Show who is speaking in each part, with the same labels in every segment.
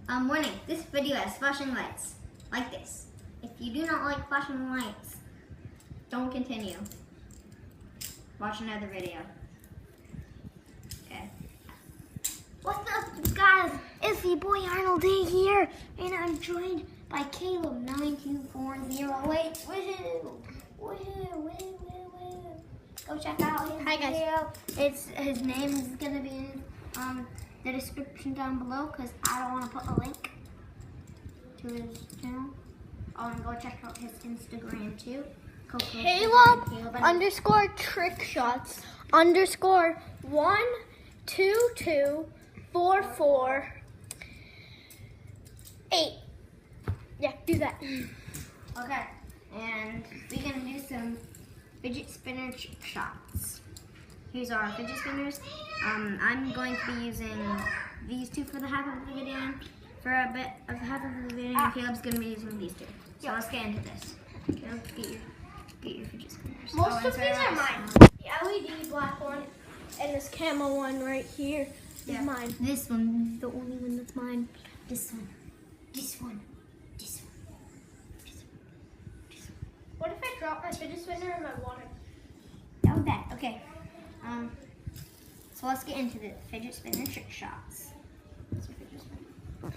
Speaker 1: Warning, this video has flashing lights, like this. If you do not like flashing lights, don't continue. Watch another video. Okay.
Speaker 2: What's up, guys? It's your boy Arnold D here, and I'm joined by Caleb9240. Woohoo! Go check out his video. His name is gonna be in the description down below because I don't want to put a link to his channel. Oh, and go check out his Instagram too.
Speaker 3: Caleb underscore trick shots underscore 122448. Yeah, do that.
Speaker 1: Okay, and we're gonna do some fidget spinner trick shots. Here's our fidget spinners. I'm going to be using these two for the half of the video. For a bit of half of the video, Caleb's going to be using these two. So let's get into this. Caleb, get your fidget spinners.
Speaker 3: Most of these are mine. The LED black one and this camo one right here is mine.
Speaker 1: This one, the only one that's mine. This one. This one. This one. This one. This one.
Speaker 3: What if I drop my fidget spinner in my water?
Speaker 1: That was bad. Okay. So let's get into the fidget spinner trick shots. What's your fidget spinner?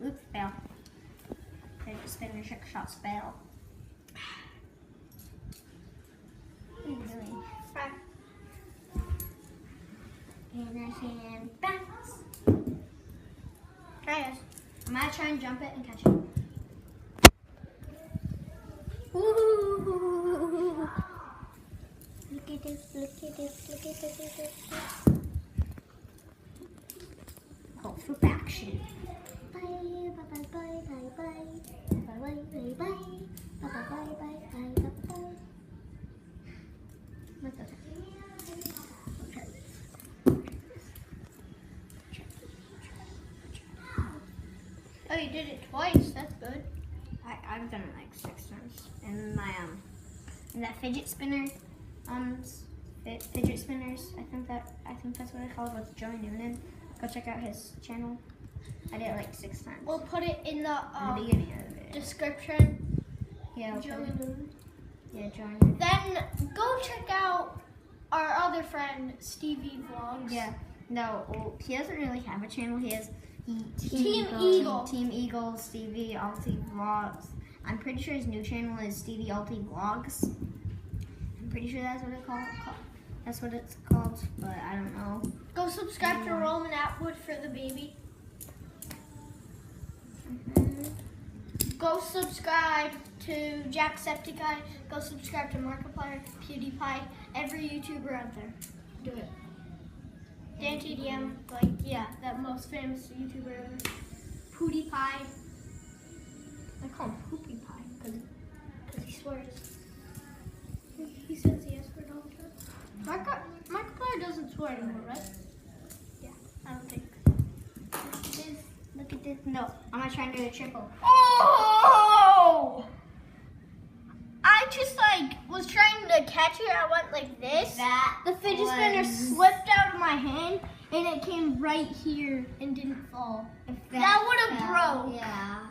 Speaker 1: Oops, fail. Fidget spinner trick shots fail. What are you doing? And I can bounce.
Speaker 3: Try it.
Speaker 1: I'm gonna try and jump it and catch it.
Speaker 2: Ooh. Look at this, look at this, look at this.
Speaker 1: Hope for action.
Speaker 2: Bye, bye, bye, bye, bye, bye. Bye, bye, bye, bye. Bye, bye, bye, bye, bye, bye.
Speaker 1: What's that?
Speaker 3: Oh, you did it twice. That's good.
Speaker 1: I've done it like 6 times. And my and that fidget spinner, fidget spinners. I think that's what I call it. With Joey Noonan. Go check out his channel. I did it like 6 times.
Speaker 3: We'll put it in the
Speaker 1: beginning of the video.
Speaker 3: description.
Speaker 1: Yeah,
Speaker 3: Joey Noonan.
Speaker 1: Yeah, Joey Noonan.
Speaker 3: Then go check out our other friend Stevie Vlogs.
Speaker 1: Yeah. No, well, he doesn't really have a channel. He has
Speaker 3: Team Eagle.
Speaker 1: Team Eagle, Stevie Alti Vlogs. I'm pretty sure his new channel is Stevie Alti Vlogs. I'm pretty sure that's what that's what it's called, but I don't know.
Speaker 3: Go subscribe to Roman Atwood for the baby. Go subscribe to Jacksepticeye. Go subscribe to Markiplier, PewDiePie, every YouTuber out there. Do it. Dan TDM, that most famous YouTuber ever. PewDiePie. I call him Poopy Pie because he swears. He says the S-word all the time. Markiplier doesn't swear anymore, right? Yeah, I don't think.
Speaker 1: Look at this. No, I'm gonna try and do a triple.
Speaker 3: Oh! I just was trying to catch it. I went like this. The fidget spinner slipped out of my hand and it came right here and didn't fall. That would have broke.
Speaker 1: Yeah.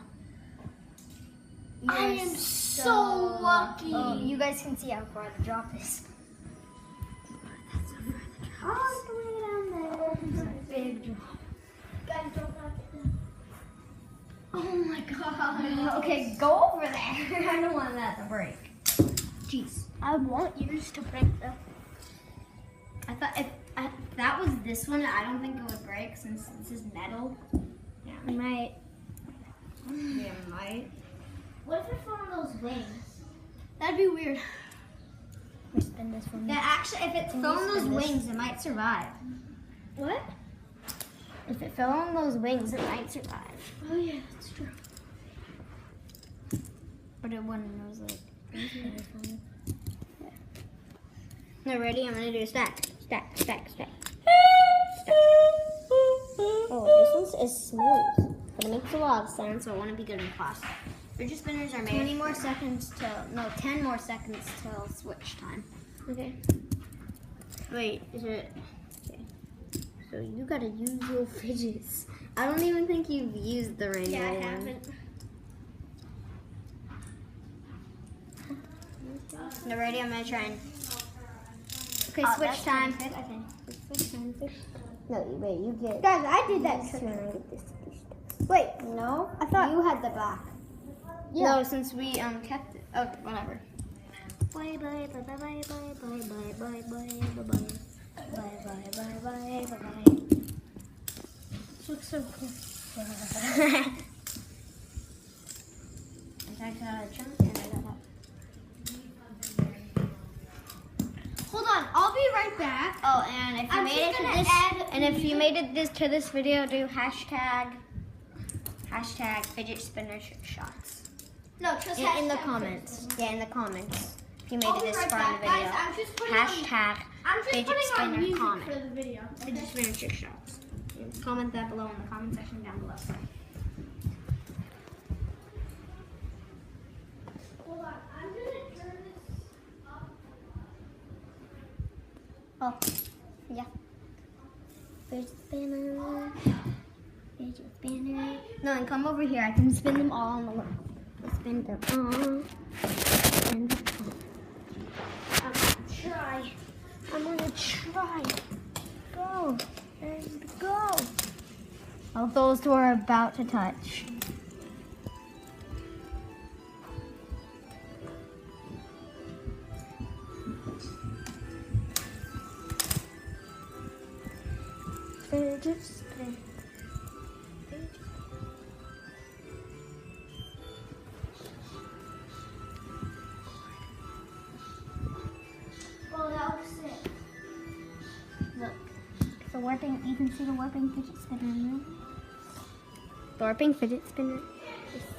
Speaker 3: I am so lucky.
Speaker 2: Oh, you guys can see how far the drop is.
Speaker 1: That's so far the drop.
Speaker 2: Oh, it's way down there.
Speaker 3: Big drop. Guys, don't knock it down. Oh my god.
Speaker 2: Okay, go over there. I don't want that to break.
Speaker 1: Jeez.
Speaker 3: I want yours to break though.
Speaker 1: I thought if that was this one, I don't think it would break since this is metal. Yeah,
Speaker 2: I might.
Speaker 1: Yeah, it might.
Speaker 2: What if it's one of those wings?
Speaker 3: That'd be weird.
Speaker 2: We spin this one.
Speaker 1: Yeah, actually, if it fell on those wings, it might survive.
Speaker 3: What?
Speaker 2: If it fell on those wings, it might survive.
Speaker 3: Oh yeah, that's true.
Speaker 2: But it wouldn't. It was like.
Speaker 1: No, ready? I'm gonna do a stack. Stack, stack, stack.
Speaker 2: Oh, this one is smooth, but it makes a lot of sense.
Speaker 1: So I want to be good in class. Fidget spinners are made.
Speaker 2: 10 more seconds till
Speaker 1: Switch time.
Speaker 2: Okay.
Speaker 1: Wait, is it? Okay.
Speaker 2: So you gotta use your fidgets.
Speaker 1: I don't even think you've used the rainbow
Speaker 3: Yeah, I
Speaker 1: one.
Speaker 3: haven't.
Speaker 1: The radio, I'm gonna try and. Okay,
Speaker 2: Oh,
Speaker 1: switch
Speaker 2: that's
Speaker 1: time.
Speaker 2: good, I think.
Speaker 1: Switch time. No, wait, you get.
Speaker 3: Guys, I did that
Speaker 1: This
Speaker 3: trick.
Speaker 1: one, I get this.
Speaker 3: Wait,
Speaker 1: No,
Speaker 3: I thought
Speaker 1: you had the black.
Speaker 3: Yeah.
Speaker 1: No, since we kept it. Oh, whatever.
Speaker 2: Bye bye bye bye bye bye bye bye bye bye bye bye bye bye bye.
Speaker 3: this looks so cool.
Speaker 1: I got a chunk and I got that.
Speaker 3: Hold on, I'll be right back.
Speaker 1: Oh, and if you
Speaker 3: I'm
Speaker 1: made
Speaker 3: just
Speaker 1: it to
Speaker 3: gonna
Speaker 1: this,
Speaker 3: add
Speaker 1: and if you made it to this video, do hashtag fidget spinner shots
Speaker 3: No, just
Speaker 1: in the
Speaker 3: hashtag
Speaker 1: comments. Yeah, in the comments. If you made
Speaker 3: I'll
Speaker 1: it
Speaker 3: be
Speaker 1: this
Speaker 3: right
Speaker 1: far in the
Speaker 3: back.
Speaker 1: video,
Speaker 3: Guys, I'm just putting on,
Speaker 1: hashtag
Speaker 3: I'm just
Speaker 1: fidget
Speaker 3: putting on
Speaker 1: spinner
Speaker 3: music
Speaker 1: comment.
Speaker 3: for the video.
Speaker 1: Fidget spinner trick shots. Comment that below in the comment section down below.
Speaker 3: Hold on, I'm gonna turn this up.
Speaker 1: Oh, yeah. Fidget spinner. Fidget spinner. No, and come over here. I can spin them all on the line. Spin them all. Spin them all. I'm gonna try. I'm gonna try. Go. There you go. Oh, those two are about to touch. Fidget spinner.
Speaker 3: Oh, that was sick.
Speaker 1: Look, it's a warping. You can see the warping fidget spinner in there. The warping fidget spinner.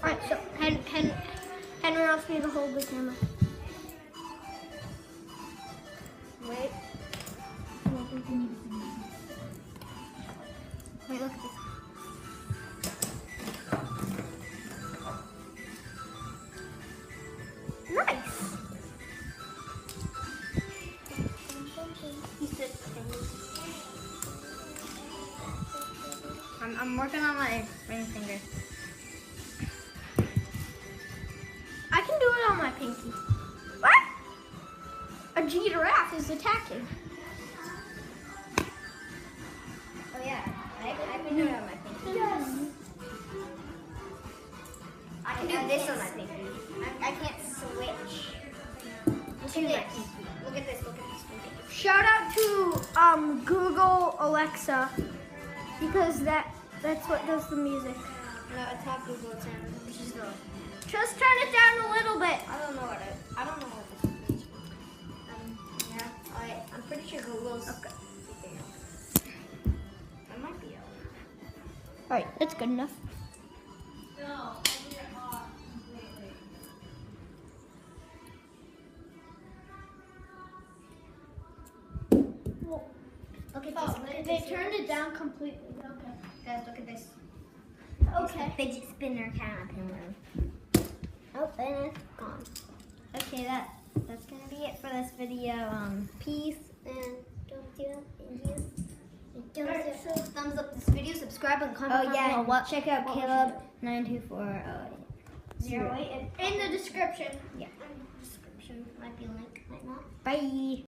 Speaker 3: Alright, so Henry wants me to hold the camera.
Speaker 1: Wait. Wait, look at this.
Speaker 3: Nice.
Speaker 1: I'm working on my ring finger.
Speaker 3: I can do it on my pinky. What? A giraffe is attacking.
Speaker 1: Oh yeah, I can do it on my pinky.
Speaker 3: Yes.
Speaker 1: I can do this on my pinky. I can't switch.
Speaker 3: Look
Speaker 1: to
Speaker 3: at
Speaker 1: my
Speaker 3: this.
Speaker 1: pinky. Look at this. Look at this. Look at this.
Speaker 3: Shout out to Google Alexa because that's what does the music.
Speaker 1: No, it's not Google. It's just the.
Speaker 3: Just turn it down a little bit.
Speaker 1: I don't know what this means. Yeah. I'm pretty sure Google's. Okay. That might be it.
Speaker 3: All right, that's good enough.
Speaker 1: Look at this.
Speaker 3: Oh,
Speaker 1: Look at
Speaker 3: they
Speaker 1: this.
Speaker 3: turned it down completely. Okay.
Speaker 1: Guys, look at this.
Speaker 3: Okay.
Speaker 1: It's the fidget spinner caterpillar. Oh, and it's gone. Okay, that's gonna be it for this video. Peace and don't do it.
Speaker 3: Alright, so-
Speaker 1: Thumbs up this video, subscribe and comment.
Speaker 2: Oh, yeah,
Speaker 1: below.
Speaker 2: check out
Speaker 1: What
Speaker 2: Caleb.
Speaker 1: was it? 92408.
Speaker 3: In the description.
Speaker 1: Yeah. Description might be a link, might not.
Speaker 2: Bye.